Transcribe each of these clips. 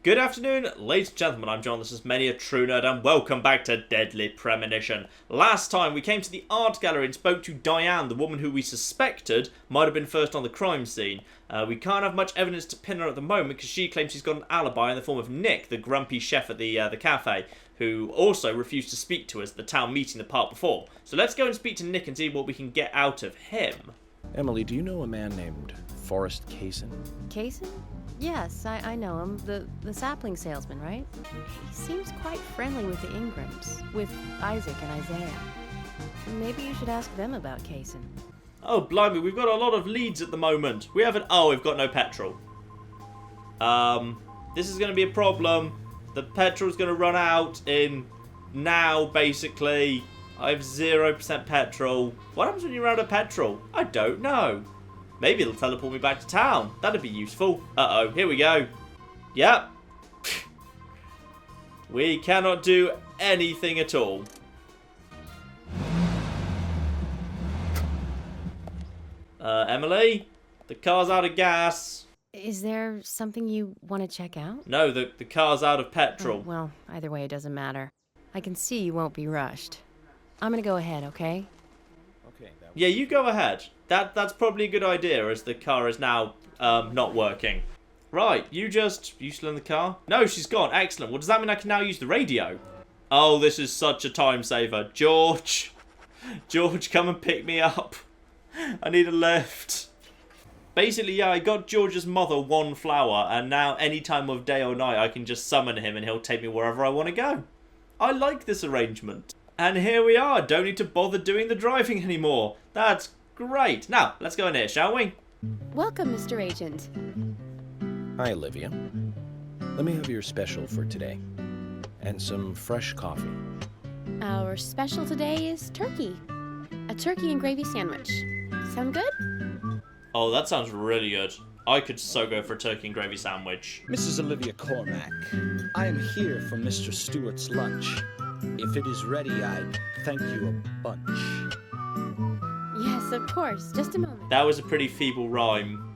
Good afternoon, ladies and gentlemen, I'm John, this is Many a True Nerd, and welcome back to Deadly Premonition. Last time we came to the art gallery and spoke to Diane, the woman who we suspected might have been first on the crime scene. We can't have much evidence to pin her at the moment because she claims she's got an alibi in the form of Nick, the grumpy chef at the cafe, who also refused to speak to us at the town meeting the part before. So let's go and speak to Nick and see what we can get out of him. Emily, do you know a man named Forrest Kaysen? Kaysen? Yes, I know him. The sapling salesman, right? He seems quite friendly with the Ingrams, with Isaac and Isaiah. Maybe you should ask them about Kaysen. Oh, blimey, we've got a lot of leads at the moment. We haven't... Oh, we've got no petrol. This is going to be a problem. The petrol's going to run out in now, basically. I have 0% petrol. What happens when you run out of petrol? I don't know. Maybe it'll teleport me back to town. That'd be useful. Uh-oh, here we go. Yep. We cannot do anything at all. Emily? The car's out of gas. Is there something you want to check out? No, the car's out of petrol. Oh, well, either way, it doesn't matter. I can see you won't be rushed. I'm gonna go ahead, okay? Okay. Yeah, you go ahead. That's probably a good idea, as the car is now not working. Right, you still in the car? No, she's gone. Excellent. Well, does that mean I can now use the radio? Oh, this is such a time saver. George, come and pick me up. I need a lift. Basically, yeah, I got George's mother one flower, and now any time of day or night I can just summon him and he'll take me wherever I want to go. I like this arrangement. And here we are. Don't need to bother doing the driving anymore. That's great. Now, let's go in here, shall we? Welcome, Mr. Agent. Hi, Olivia. Let me have your special for today. And some fresh coffee. Our special today is turkey. A turkey and gravy sandwich. Sound good? Oh, that sounds really good. I could so go for a turkey and gravy sandwich. Mrs. Olivia Cormack, I am here for Mr. Stewart's lunch. If it is ready, I'd thank you a bunch. Yes, of course. Just a moment. That was a pretty feeble rhyme.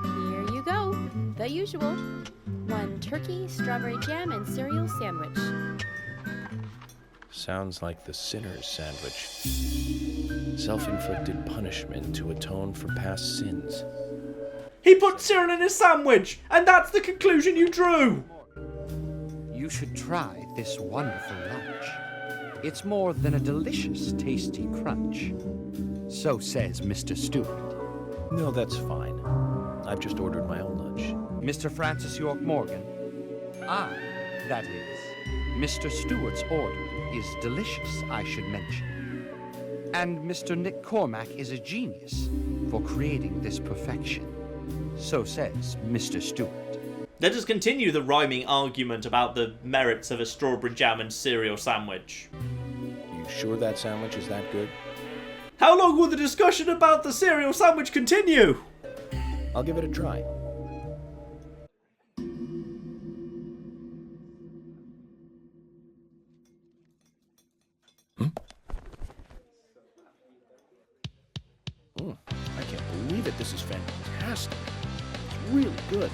Here you go. The usual. 1 turkey, strawberry jam, and cereal sandwich. Sounds like the sinner's sandwich. Self-inflicted punishment to atone for past sins. He put cereal in his sandwich, and that's the conclusion you drew. You should try this wonderful lunch. It's more than a delicious, tasty crunch. So says Mr. Stewart. No, that's fine. I've just ordered my own lunch. Mr. Francis York Morgan? Ah, that is. Mr. Stewart's order is delicious, I should mention. And Mr. Nick Cormack is a genius for creating this perfection. So says Mr. Stewart. Let us continue the rhyming argument about the merits of a strawberry jam and cereal sandwich. You sure that sandwich is that good? How long will the discussion about the cereal sandwich continue? I'll give it a try. I can't believe it. This is fantastic. It's really good.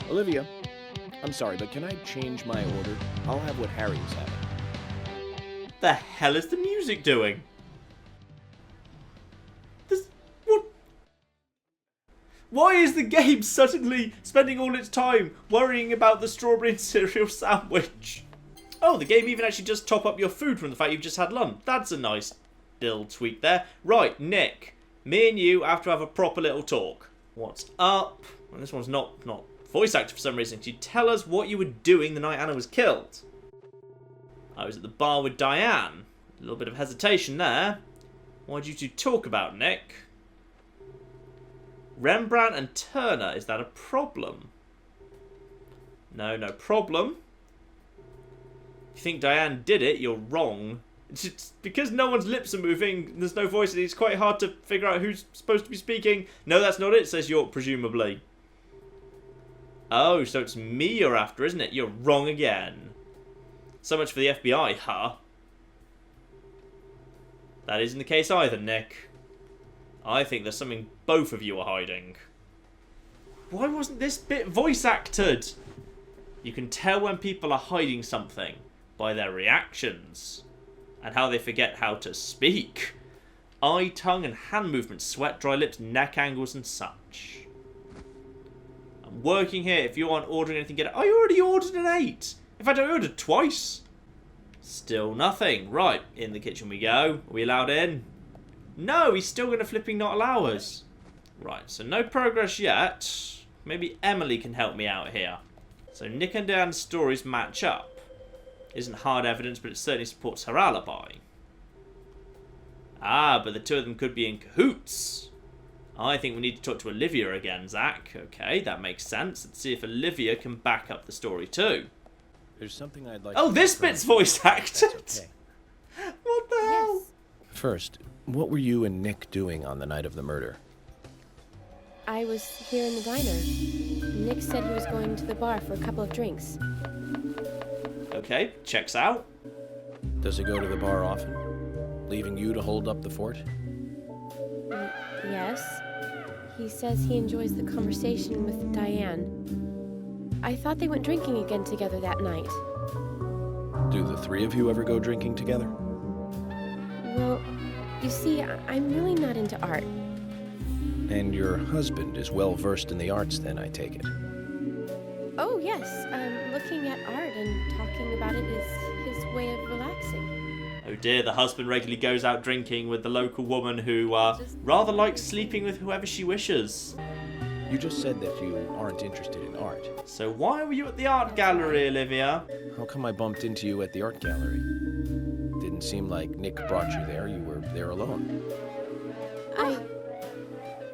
Olivia, I'm sorry, but can I change my order? I'll have what Harry is having. The hell is the music doing? What? Why is the game suddenly spending all its time worrying about the strawberry and cereal sandwich? Oh, the game even actually does top up your food from the fact you've just had lunch. That's a nice little tweak there. Right, Nick, me and you have to have a proper little talk. What's up? Well, this one's not voice actor for some reason. Could you tell us what you were doing the night Anna was killed? I was at the bar with Diane. A little bit of hesitation there. What did you two talk about, Nick? Rembrandt and Turner, is that a problem? No problem. If you think Diane did it, you're wrong. It's because no one's lips are moving, there's no voice, it's quite hard to figure out who's supposed to be speaking. No, that's not it, says York, presumably. Oh, so it's me you're after, isn't it? You're wrong again. So much for the FBI, huh? That isn't the case either, Nick. I think there's something both of you are hiding. Why wasn't this bit voice acted? You can tell when people are hiding something by their reactions and how they forget how to speak. Eye, tongue, and hand movements, sweat, dry lips, neck angles, and such. I'm working here. If you aren't ordering anything, get it. I already ordered an 8. In fact, I ordered twice. Still nothing. Right, in the kitchen we go. Are we allowed in? No, he's still going to flipping not allow us. Right, so no progress yet. Maybe Emily can help me out here. So Nick and Diane's stories match up. Isn't hard evidence, but it certainly supports her alibi. Ah, but the two of them could be in cahoots. I think we need to talk to Olivia again, Zach. Okay, that makes sense. Let's see if Olivia can back up the story too. There's something I'd like. Oh, this bit's voice acted. Okay. What the hell? Yes. First, what were you and Nick doing on the night of the murder? I was here in the diner. Nick said he was going to the bar for a couple of drinks. Okay, checks out. Does he go to the bar often, leaving you to hold up the fort? Yes. He says he enjoys the conversation with Diane. I thought they went drinking again together that night. Do the three of you ever go drinking together? Well, you see, I'm really not into art. And your husband is well versed in the arts then, I take it. Oh, yes. Looking at art and talking about it is his way of relaxing. Oh dear, the husband regularly goes out drinking with the local woman who rather likes sleeping with whoever she wishes. You just said that you aren't interested in art. So why were you at the art gallery, Olivia? How come I bumped into you at the art gallery? Didn't seem like Nick brought you there. You were there alone.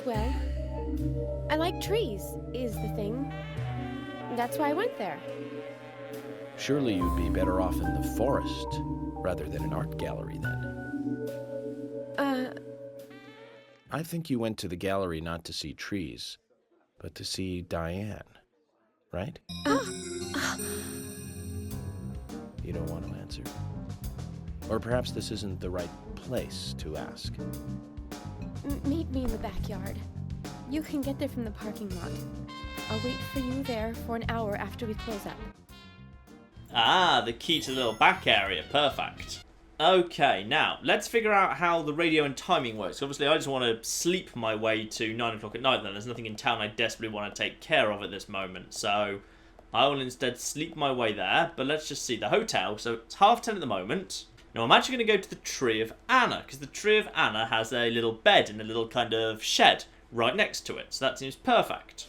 Well, I like trees, is the thing. That's why I went there. Surely you'd be better off in the forest rather than an art gallery then. I think you went to the gallery not to see trees, but to see Diane, right? You don't want to answer. Or perhaps this isn't the right place to ask. Meet me in the backyard. You can get there from the parking lot. I'll wait for you there for an hour after we close up. Ah, the key to the little back area. Perfect. Okay, now, let's figure out how the radio and timing works. Obviously, I just want to sleep my way to 9 o'clock at night then. There's nothing in town I desperately want to take care of at this moment. So, I will instead sleep my way there. But let's just see the hotel. So, it's 10:30 at the moment. Now, I'm actually going to go to the Tree of Anna, because the Tree of Anna has a little bed in a little kind of shed right next to it. So that seems perfect.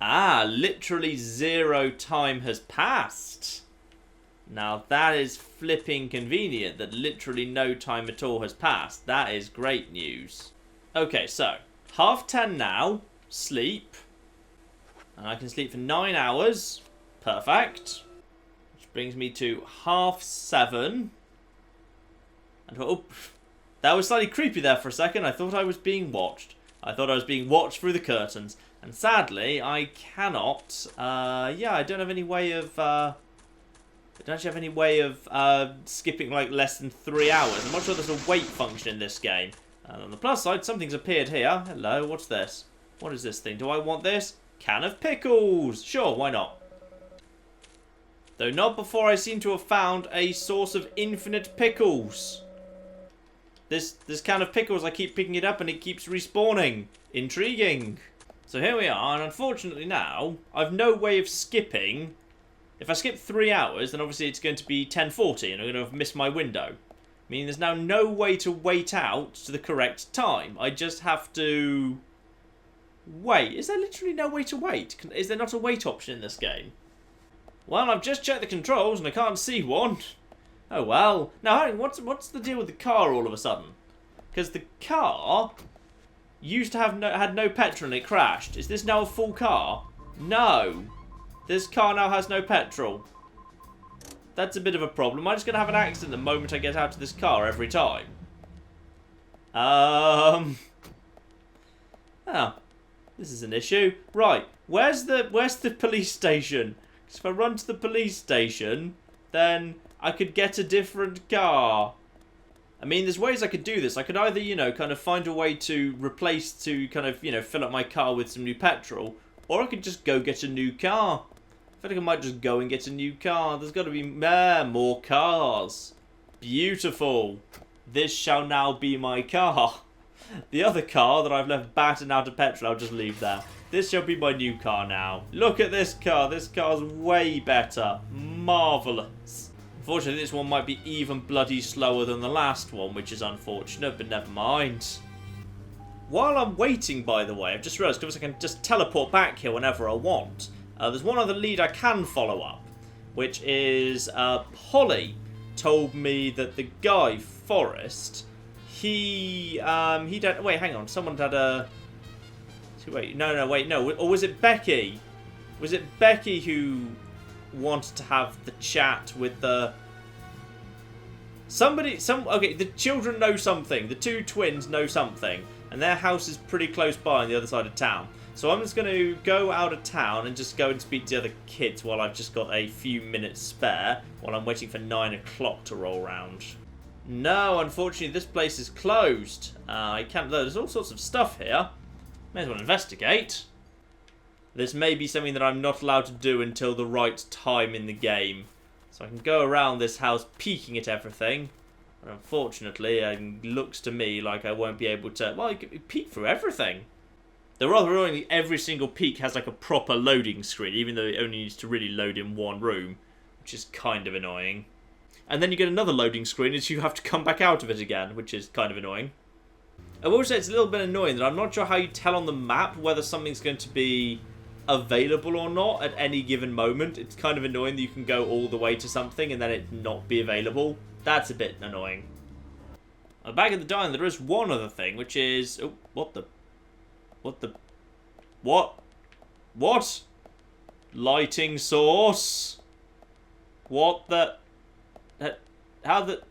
Ah, literally 0 time has passed. Now, that is flipping convenient that literally no time at all has passed. That is great news. Okay, so 10:30 now. Sleep. And I can sleep for 9 hours. Perfect. Which brings me to 7:30. And oh, that was slightly creepy there for a second. I thought I was being watched. I thought I was being watched through the curtains. And sadly, I cannot. Yeah, I don't have any way of. I don't actually have any way of skipping like less than 3 hours. I'm not sure there's a wait function in this game. And on the plus side, something's appeared here. Hello, what's this? What is this thing? Do I want this? Can of pickles. Sure, why not? Though not before I seem to have found a source of infinite pickles. This can of pickles, I keep picking it up and it keeps respawning. Intriguing. So here we are, and unfortunately now, I've no way of skipping. If I skip 3 hours, then obviously it's going to be 10:40 and I'm going to have missed my window. Meaning there's now no way to wait out to the correct time. I just have to wait. Is there literally no way to wait? Is there not a wait option in this game? Well, I've just checked the controls and I can't see one. Oh well. Now, hang on, what's the deal with the car all of a sudden? Because the car used to have had no petrol and it crashed. Is this now a full car? No. This car now has no petrol. That's a bit of a problem. I'm just going to have an accident the moment I get out of this car every time. Oh, this is an issue. Right, where's the police station? Because if I run to the police station, then I could get a different car. I mean, there's ways I could do this. I could either, kind of find a way to replace, to kind of, fill up my car with some new petrol. Or I could just go get a new car. I feel like I might just go and get a new car. There's got to be more cars. Beautiful. This shall now be my car. The other car that I've left battered out of petrol, I'll just leave there. This shall be my new car now. Look at this car. This car's way better. Marvellous. Unfortunately, this one might be even bloody slower than the last one, which is unfortunate, but never mind. While I'm waiting, by the way, I've just realised, because I can just teleport back here whenever I want. There's one other lead I can follow up, which is Polly told me that the guy, Forrest, he don't... Wait, hang on. Someone had a... Wait, no. Or was it Becky? Was it Becky who wanted to have the chat with the... Okay, the children know something. The two twins know something. And their house is pretty close by on the other side of town. So I'm just going to go out of town and just go and speak to the other kids while I've just got a few minutes spare while I'm waiting for 9 o'clock to roll round. No, unfortunately, this place is closed. I can't... There's all sorts of stuff here. May as well investigate. This may be something that I'm not allowed to do until the right time in the game. So I can go around this house peeking at everything. But unfortunately, it looks to me like I won't be able to... Well, I can peek through everything. Though rather annoyingly, every single peek has like a proper loading screen, even though it only needs to really load in one room, which is kind of annoying. And then you get another loading screen as you have to come back out of it again, which is kind of annoying. I will say it's a little bit annoying that I'm not sure how you tell on the map whether something's going to be available or not at any given moment. It's kind of annoying that you can go all the way to something and then it not be available. That's a bit annoying. Back at the diner, there is one other thing, which is... Oh, What? Lighting source? What the... How the...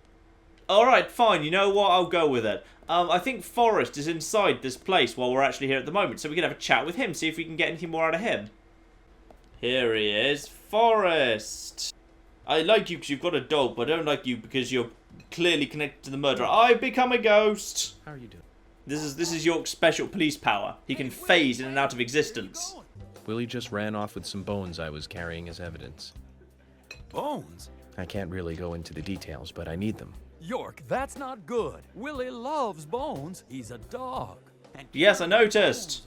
Alright, fine, you know what? I'll go with it. I think Forrest is inside this place while we're actually here at the moment, so we can have a chat with him, see if we can get anything more out of him. Here he is. Forrest! I like you because you've got a dog, but I don't like you because you're clearly connected to the murderer. I've become a ghost! How are you doing? This is York's special police power. He can phase in and out of existence. Willie just ran off with some bones I was carrying as evidence. Bones? I can't really go into the details, but I need them. York, that's not good. Willie loves bones. He's a dog. Yes, I noticed.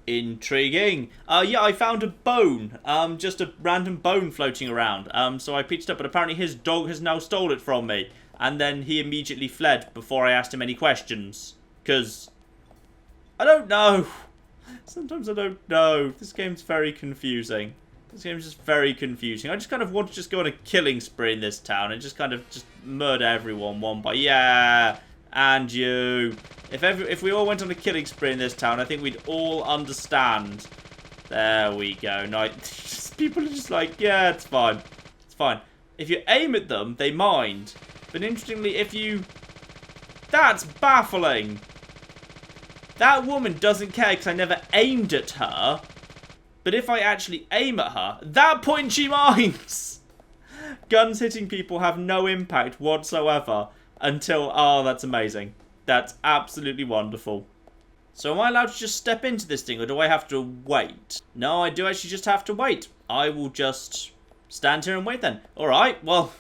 Intriguing. Yeah, I found a bone. Just a random bone floating around. So I picked it up, but apparently his dog has now stole it from me. And then he immediately fled before I asked him any questions. Because I don't know. Sometimes I don't know. This game's very confusing. This game's just very confusing. I just kind of want to just go on a killing spree in this town and just kind of just murder everyone one by... Yeah, and you. If we all went on a killing spree in this town, I think we'd all understand. There we go. No, people are just like, yeah, it's fine. It's fine. If you aim at them, they mind. But interestingly, if you... That's baffling. That woman doesn't care because I never aimed at her. But if I actually aim at her, at that point she minds. Guns hitting people have no impact whatsoever until... Oh, that's amazing. That's absolutely wonderful. So am I allowed to just step into this thing or do I have to wait? No, I do actually just have to wait. I will just stand here and wait then. Alright, well...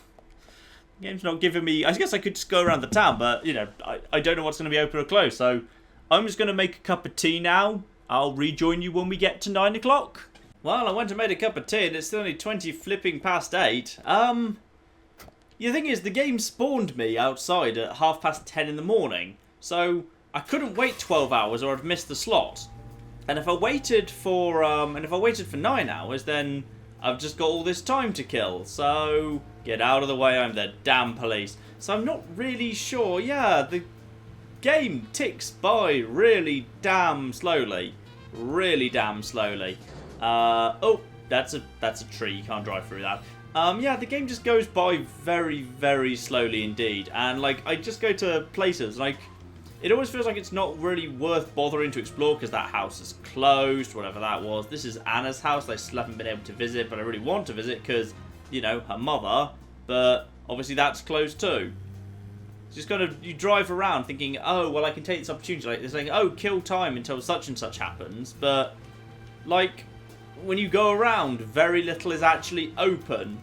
The game's not giving me... I guess I could just go around the town, but, you know, I don't know what's going to be open or closed, so... I'm just going to make a cup of tea now. I'll rejoin you when we get to 9 o'clock. Well, I went and made a cup of tea and it's still only 20 flipping past 8. The thing is, the game spawned me outside at 10:30 in the morning. So, I couldn't wait 12 hours or I'd missed the slot. And if I waited for 9 hours, then I've just got all this time to kill. So, get out of the way, I'm the damn police. So I'm not really sure. Yeah, the game ticks by really damn slowly. Really damn slowly. Oh, that's a tree. You can't drive through that. Yeah, the game just goes by very, very slowly indeed. And, like, I just go to places, like, it always feels like it's not really worth bothering to explore because that house is closed, whatever that was. This is Anna's house I still haven't been able to visit, but I really want to visit because, you know, her mother. But, obviously, that's closed too. Just kind of, you drive around thinking, oh, well, I can take this opportunity. Like, they're saying, oh, kill time until such and such happens. But, like, when you go around, very little is actually open.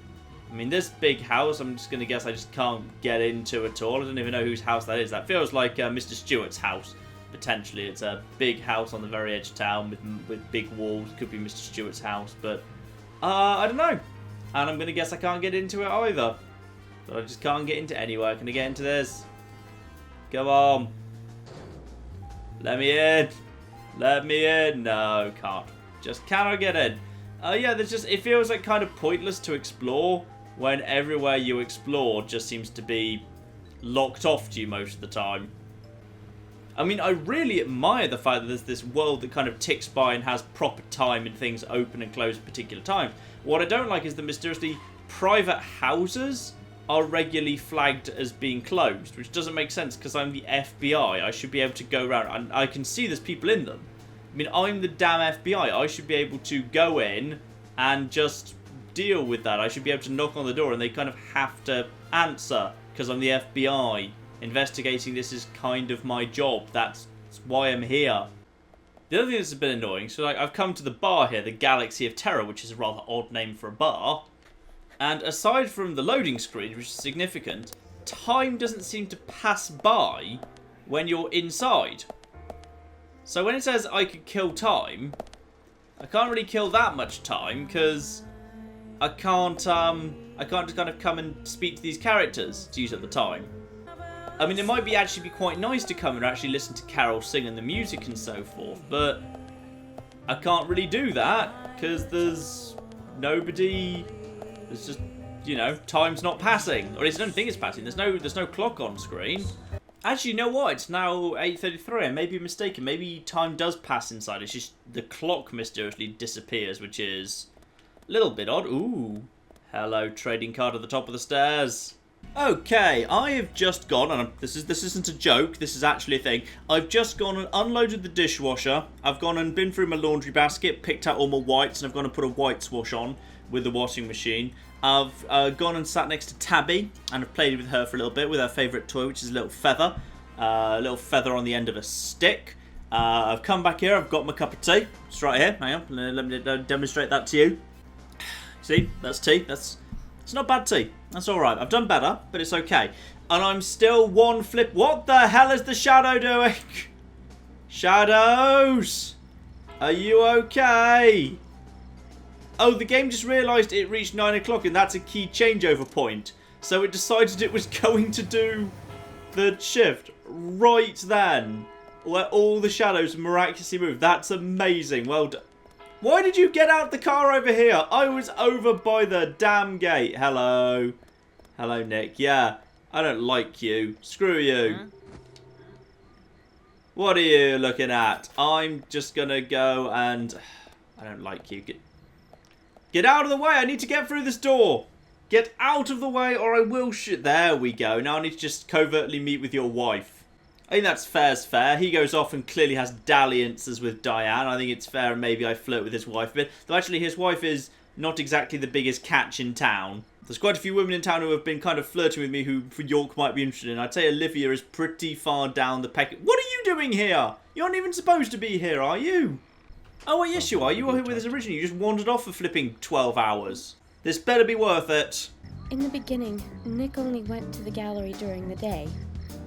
I mean, this big house, I'm just going to guess I just can't get into at all. I don't even know whose house that is. That feels like Mr. Stewart's house, potentially. It's a big house on the very edge of town with big walls. Could be Mr. Stewart's house, but I don't know. And I'm going to guess I can't get into it either. But I just can't get into anywhere. Can I get into this? Come on. Let me in. Let me in. No, can't. Just cannot get in. Yeah, there's just, it feels like kind of pointless to explore when everywhere you explore just seems to be locked off to you most of the time. I mean, I really admire the fact that there's this world that kind of ticks by and has proper time and things open and close at particular times. What I don't like is that mysteriously private houses are regularly flagged as being closed, which doesn't make sense because I'm the FBI. I should be able to go around and I can see there's people in them. I mean, I'm the damn FBI. I should be able to go in and just deal with that. I should be able to knock on the door and they kind of have to answer because I'm the FBI. Investigating this is kind of my job. That's why I'm here. The other thing that's a bit annoying, so like I've come to the bar here, the Galaxy of Terror, which is a rather odd name for a bar. And aside from the loading screen, which is significant, time doesn't seem to pass by when you're inside. So when it says I could kill time, I can't really kill that much time because I can't just kind of come and speak to these characters to use at the time. I mean, it might be actually be quite nice to come and actually listen to Carol sing and the music and so forth, but I can't really do that because there's nobody. There's just, you know, time's not passing, or at least I don't think it's passing. There's no clock on screen. Actually, you know what? It's now 8:33. I may be mistaken. Maybe time does pass inside. It's just the clock mysteriously disappears, which is a little bit odd. Ooh, hello, trading card at the top of the stairs. Okay, I have just gone, and this isn't a joke, this is actually a thing. I've just gone and unloaded the dishwasher. I've gone and been through my laundry basket, picked out all my whites, and I've gone and put a whites wash on with the washing machine. I've gone and sat next to Tabby, and I've played with her for a little bit with her favourite toy, which is a little feather. A little feather on the end of a stick. I've come back here, I've got my cup of tea. It's right here, hang on, let me demonstrate that to you. See, that's tea, it's not bad tea. That's alright. I've done better, but it's okay. And I'm still one flip. What the hell is the shadow doing? Shadows! Are you okay? Oh, the game just realised it reached 9 o'clock and that's a key changeover point. So it decided it was going to do the shift right then. Where all the shadows miraculously move. That's amazing. Well done. Why did you get out the car over here? I was over by the damn gate. Hello. Hello, Nick. Yeah, I don't like you. Screw you. Huh? What are you looking at? I'm just going to go and... I don't like you. Get out of the way. I need to get through this door. Get out of the way or I will shoot. There we go. Now I need to just covertly meet with your wife. I think that's fair's fair. He goes off and clearly has dalliances with Diane. I think it's fair and maybe I flirt with his wife a bit. Though actually his wife is not exactly the biggest catch in town. There's quite a few women in town who have been kind of flirting with me who for York might be interested in. I'd say Olivia is pretty far down the peck. What are you doing here? You're not even supposed to be here, are you? Oh, well, yes you are. You were here with us originally. You just wandered off for flipping 12 hours. This better be worth it. In the beginning, Nick only went to the gallery during the day.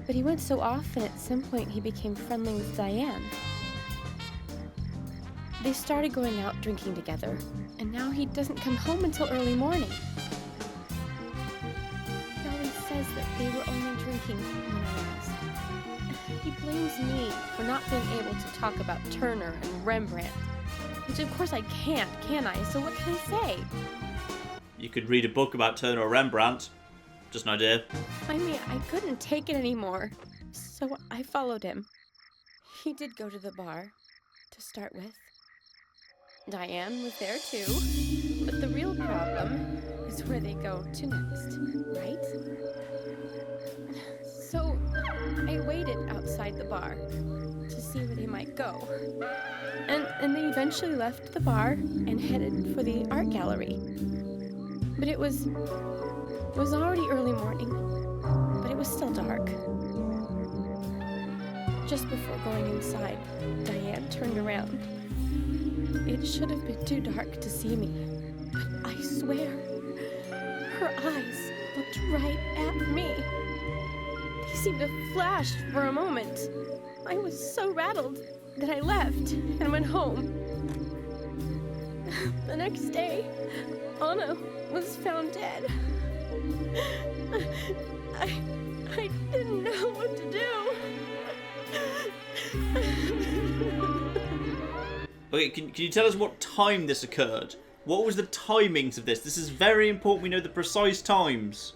But he went so often, at some point he became friendly with Diane. They started going out drinking together, and now he doesn't come home until early morning. He always says that they were only drinking when I asked. He blames me for not being able to talk about Turner and Rembrandt, which of course I can't, can I? So what can I say? You could read a book about Turner or Rembrandt. Just an idea. I mean, I couldn't take it anymore, so I followed him. He did go to the bar, to start with. Diane was there too, but the real problem is where they go to next, right? So I waited outside the bar to see where they might go. And they eventually left the bar and headed for the art gallery. But it was already early morning, but it was still dark. Just before going inside, Diane turned around. It should have been too dark to see me, but I swear, her eyes looked right at me. They seemed to flash for a moment. I was so rattled that I left and went home. The next day, Anna was found dead. I didn't know what to do. Okay, can you tell us what time this occurred? What was the timings of this? This is very important we know the precise times.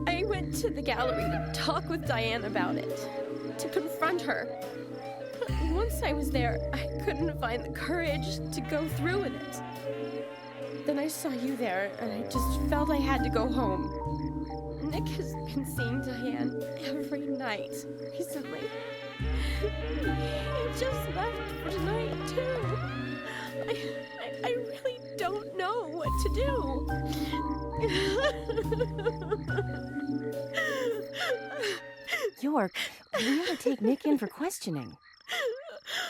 I went to the gallery to talk with Diane about it, to confront her. But once I was there, I couldn't find the courage to go through with it. Then I saw you there, and I just felt I had to go home. Nick has been seeing Diane every night recently. He just left for tonight, too. I really don't know what to do. York, we ought to take Nick in for questioning.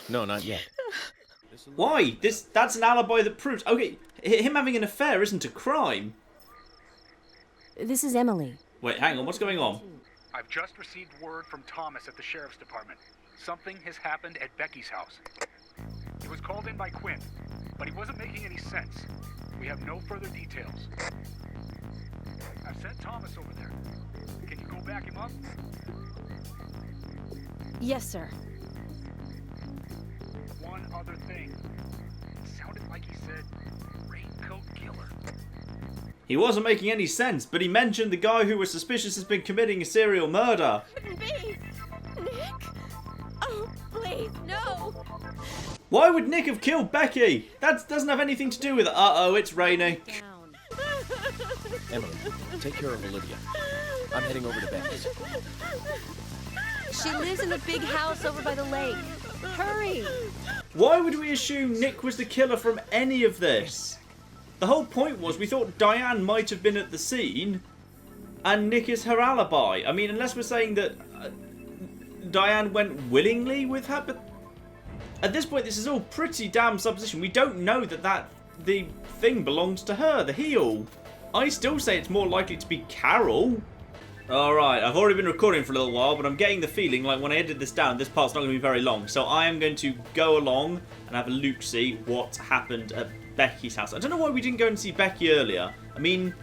No, not yet. Why? That's an alibi that proves... Okay, him having an affair isn't a crime. This is Emily. Wait, hang on, what's going on? I've just received word from Thomas at the sheriff's department. Something has happened at Becky's house. He was called in by Quinn, but he wasn't making any sense. We have no further details. I've sent Thomas over there. Can you go back him up? Yes, sir. One other thing. It sounded like he said raincoat killer. He wasn't making any sense, but he mentioned the guy who was suspicious has been committing a serial murder. Couldn't be! Nick! Oh, please, no! Why would Nick have killed Becky? That doesn't have anything to do with it. Uh-oh, it's raining. Emily, take care of Olivia. I'm heading over to Becky's. She lives in the big house over by the lake. Hurry! Why would we assume Nick was the killer from any of this? The whole point was we thought Diane might have been at the scene and Nick is her alibi. I mean, unless we're saying that Diane went willingly with her, but at this point this is all pretty damn supposition. We don't know that the thing belongs to her, the heel. I still say it's more likely to be Carol. Alright, I've already been recording for a little while, but I'm getting the feeling like when I edit this down, this part's not going to be very long. So I am going to go along and have a look-see what happened at Becky's house. I don't know why we didn't go and see Becky earlier. I mean,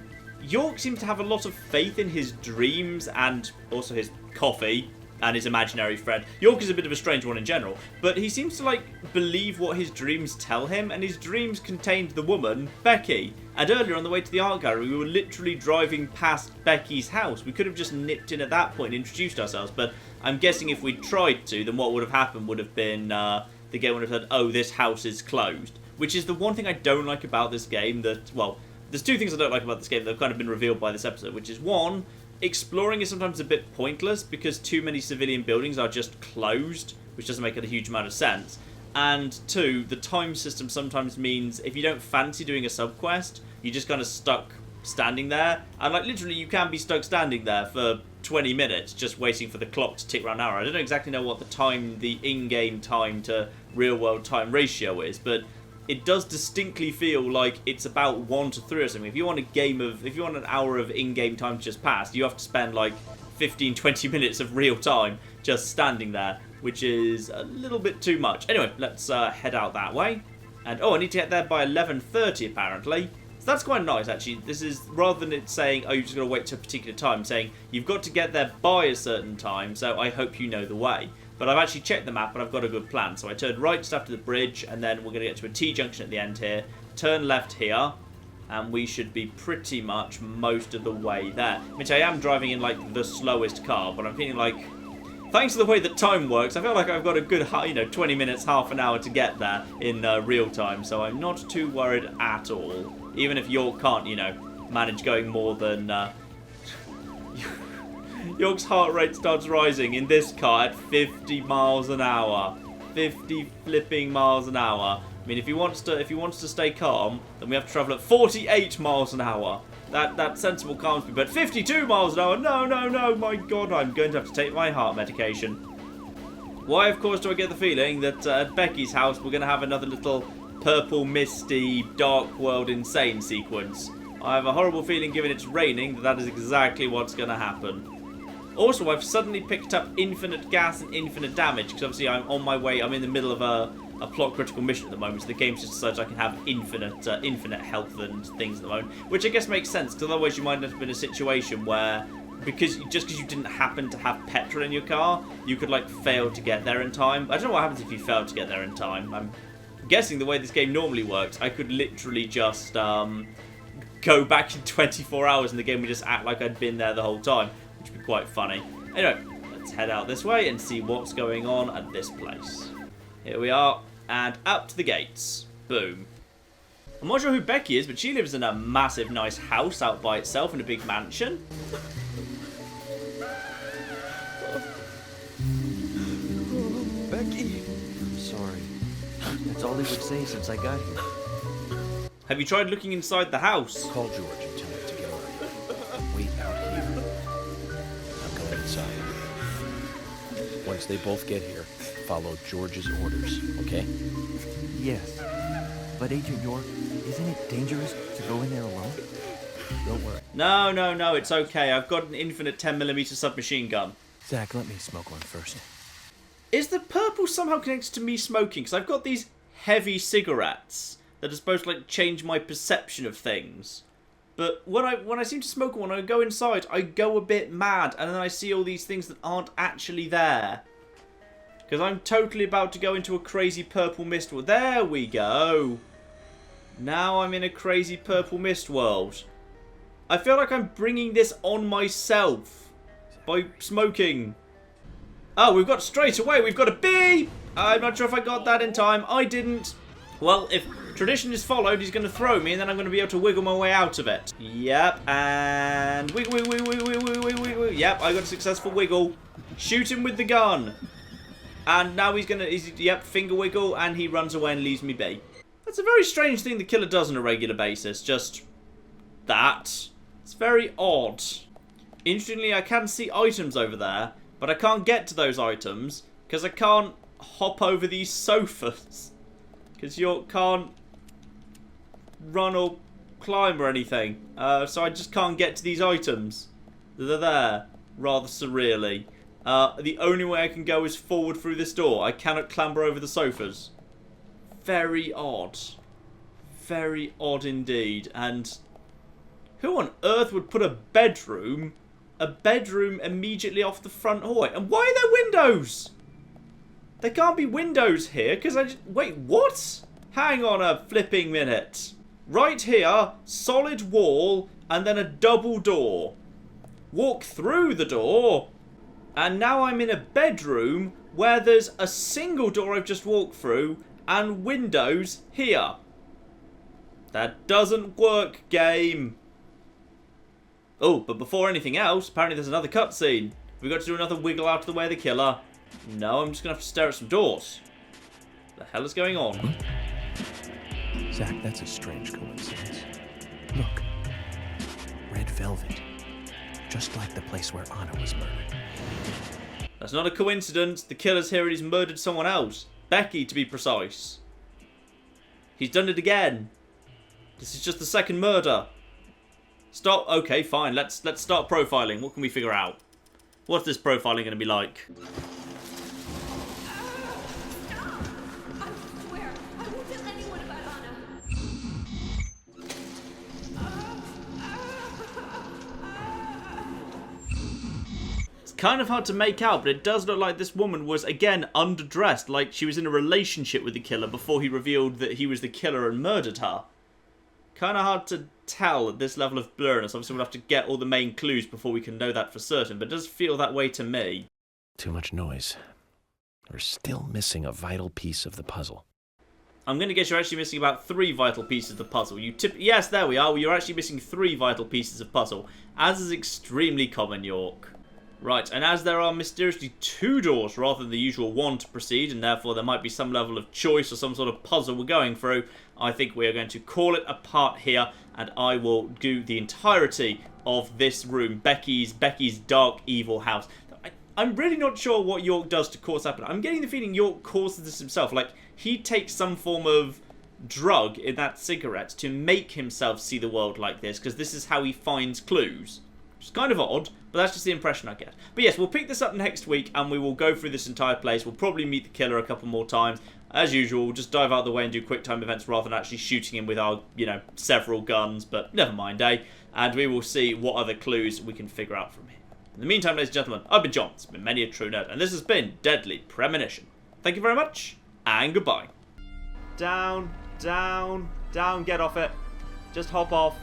York seems to have a lot of faith in his dreams and also his coffee and his imaginary friend. York is a bit of a strange one in general, but he seems to, like, believe what his dreams tell him, and his dreams contained the woman, Becky. And earlier on the way to the art gallery, we were literally driving past Becky's house. We could have just nipped in at that point and introduced ourselves, but I'm guessing if we tried to, then what would have happened would have been the game would have said, oh, this house is closed. Which is the one thing I don't like about this game that, well, there's two things I don't like about this game that have kind of been revealed by this episode, which is one, exploring is sometimes a bit pointless because too many civilian buildings are just closed, which doesn't make a huge amount of sense. And two, the time system sometimes means if you don't fancy doing a subquest, you're just kind of stuck standing there. And like literally you can be stuck standing there for 20 minutes just waiting for the clock to tick around an hour. I don't exactly know what the in-game time to real-world time ratio is, but it does distinctly feel like it's about 1 to 3 or something. If you want an hour of in-game time to just pass, you have to spend like 15-20 minutes of real time just standing there, which is a little bit too much. Anyway, let's head out that way. And oh, I need to get there by 11:30 apparently. So that's quite nice actually. This is, rather than it saying, oh, you've just got to wait to a particular time, saying you've got to get there by a certain time, so I hope you know the way. But I've actually checked the map and I've got a good plan. So I turned right just after the bridge, and then we're going to get to a T-junction at the end here. Turn left here, and we should be pretty much most of the way there. Which I am driving in like the slowest car, but I'm feeling like, thanks to the way that time works, I feel like I've got a good, 20 minutes, half an hour to get there in real time. So I'm not too worried at all. Even if York can't, manage going more than... York's heart rate starts rising in this car at 50 miles an hour. 50 flipping miles an hour. I mean, if he wants to stay calm, then we have to travel at 48 miles an hour. That sensible calms me. But 52 miles an hour? No, my God, I'm going to have to take my heart medication. Why, of course, do I get the feeling that at Becky's house we're going to have another little purple, misty, dark world insane sequence? I have a horrible feeling, given it's raining, that that is exactly what's going to happen. Also, I've suddenly picked up infinite gas and infinite damage, because obviously I'm on my way, I'm in the middle of a plot critical mission at the moment, so the game just decides I can have infinite health and things at the moment, which I guess makes sense, because otherwise you might have been in a situation where, just because you didn't happen to have petrol in your car, you could, like, fail to get there in time. I don't know what happens if you fail to get there in time. I'm guessing the way this game normally works, I could literally just go back in 24 hours and the game would just act like I'd been there the whole time, which would be quite funny. Anyway, let's head out this way and see what's going on at this place. Here we are, and up to the gates. Boom. I'm not sure who Becky is, but she lives in a massive, nice house out by itself in a big mansion. Becky! I'm sorry. That's all he would say since I got here. Have you tried looking inside the house? Call George and tell him to get over. Wait out here. I'm going inside. Once they both get here, follow George's orders, okay? Yes. But Agent York, isn't it dangerous to go in there alone? Don't worry. No, it's okay. I've got an infinite 10mm submachine gun. Zach, let me smoke one first. Is the purple somehow connected to me smoking? Because I've got these heavy cigarettes that are supposed to, like, change my perception of things. But when I seem to smoke one, when I go inside, I go a bit mad, and then I see all these things that aren't actually there. Because I'm totally about to go into a crazy purple mist world. There we go. Now I'm in a crazy purple mist world. I feel like I'm bringing this on myself by smoking. Oh, we've got straight away. We've got a bee. I'm not sure if I got that in time. I didn't. Well, if tradition is followed, he's going to throw me, and then I'm going to be able to wiggle my way out of it. Yep, and wiggle. Yep, I got a successful wiggle. Shoot him with the gun. And now he's going to, yep, finger wiggle, and he runs away and leaves me be. That's a very strange thing the killer does on a regular basis. Just that. It's very odd. Interestingly, I can see items over there, but I can't get to those items because I can't hop over these sofas. Because you can't run or climb or anything. So I just can't get to these items. They're there, rather surreally. The only way I can go is forward through this door. I cannot clamber over the sofas. Very odd. Very odd indeed. And who on earth would put a bedroom immediately off the front hallway? And why are there windows? There can't be windows here, because wait, what? Hang on a flipping minute. Right here, solid wall, and then a double door. Walk through the door, and now I'm in a bedroom where there's a single door I've just walked through, and windows here. That doesn't work, game. Oh, but before anything else, apparently there's another cutscene. We've got to do another wiggle out of the way of the killer. No, I'm just going to have to stare at some doors. What the hell is going on? Zach, that's a strange coincidence. Look. Red velvet. Just like the place where Anna was murdered. That's not a coincidence. The killer's here and he's murdered someone else. Becky, to be precise. He's done it again. This is just the second murder. Stop. Okay, fine. Let's start profiling. What can we figure out? What's this profiling going to be like? Kind of hard to make out, but it does look like this woman was, again, underdressed, like she was in a relationship with the killer before he revealed that he was the killer and murdered her. Kind of hard to tell at this level of blurriness. Obviously, we'll have to get all the main clues before we can know that for certain, but it does feel that way to me. Too much noise. We're still missing a vital piece of the puzzle. I'm going to guess you're actually missing about 3 vital pieces of the puzzle. Yes, there we are. You're actually missing 3 vital pieces of puzzle, as is extremely common, York. Right, and as there are mysteriously 2 doors rather than the usual 1 to proceed, and therefore there might be some level of choice or some sort of puzzle we're going through, I think we are going to call it a part here, and I will do the entirety of this room, Becky's dark, evil house. I'm really not sure what York does to cause happen. I'm getting the feeling York causes this himself. Like, he takes some form of drug in that cigarette to make himself see the world like this, because this is how he finds clues. Which is kind of odd, but that's just the impression I get. But yes, we'll pick this up next week, and we will go through this entire place. We'll probably meet the killer a couple more times. As usual, we'll just dive out of the way and do quick time events rather than actually shooting him with our, several guns, but never mind, eh? And we will see what other clues we can figure out from here. In the meantime, ladies and gentlemen, I've been John. It's been many a true nerd, and this has been Deadly Premonition. Thank you very much, and goodbye. Down, down, down, get off it. Just hop off.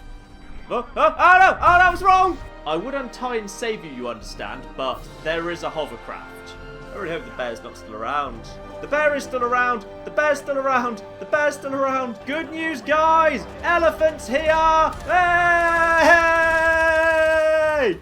Oh no, that was wrong! I would untie and save you, you understand, but there is a hovercraft. I really hope the bear's not still around. The bear is still around! The bear's still around! The bear's still around! Good news, guys! Elephant's here! Hey!